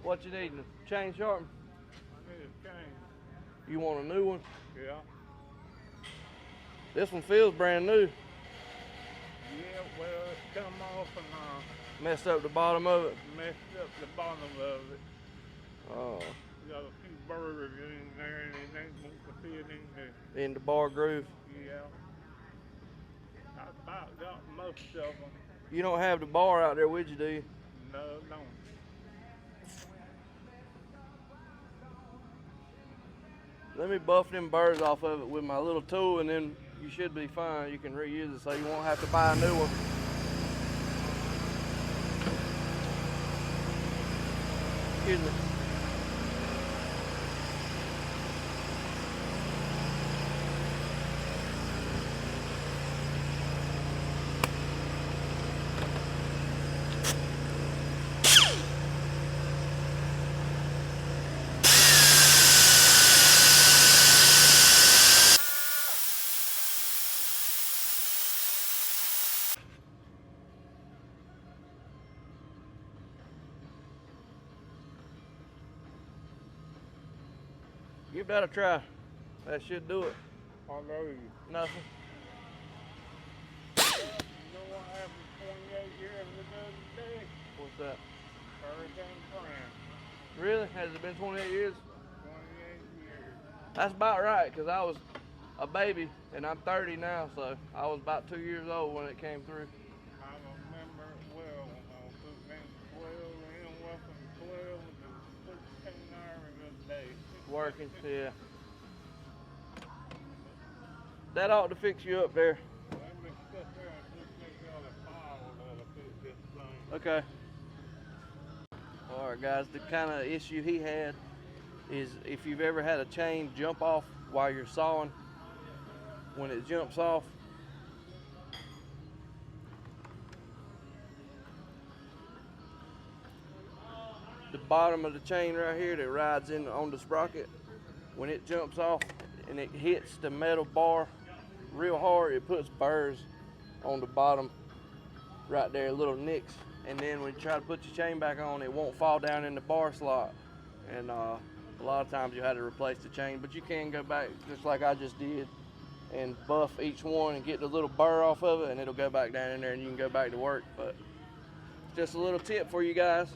What you needing? A chain sharpened? I need a chain. You want a new one? Yeah. This one feels brand new. Yeah, well, it's come off and Messed up the bottom of it. messed up the bottom of it. Oh. Got a few burrs in there and it ain't want to fit in there. In the bar groove. Yeah. I about got most of them. You don't have the bar out there with you, do you? No, don't. Let me buff them burrs off of it with my little tool, and then you should be fine. You can reuse it so you won't have to buy a new one. Excuse me. Give that a try. That should do it. I know you. Nothing. You know what happened 28 years ago today? What's that? Hurricane Fran. Really? Has it been 28 years? 28 years. That's about right, because I was a baby, and I'm 30 now, so I was about 2 years old when it came through. I remember it well when I was putting in 12 in, working 12 to 16 hours a day. Working, yeah. That ought to fix you up there. Let me sit there and just take out a file that'll fit this thing. Okay. All right, guys, the kind of issue he had is if you've ever had a chain jump off while you're sawing, when it jumps off, the bottom of the chain right here that rides in on the sprocket, when it jumps off and it hits the metal bar real hard, it puts burrs on the bottom right there, little nicks. And then when you try to put your chain back on, it won't fall down in the bar slot. And a lot of times you had to replace the chain, but you can go back just like I just did and buff each one and get the little burr off of it, and it'll go back down in there and you can go back to work. But just a little tip for you guys.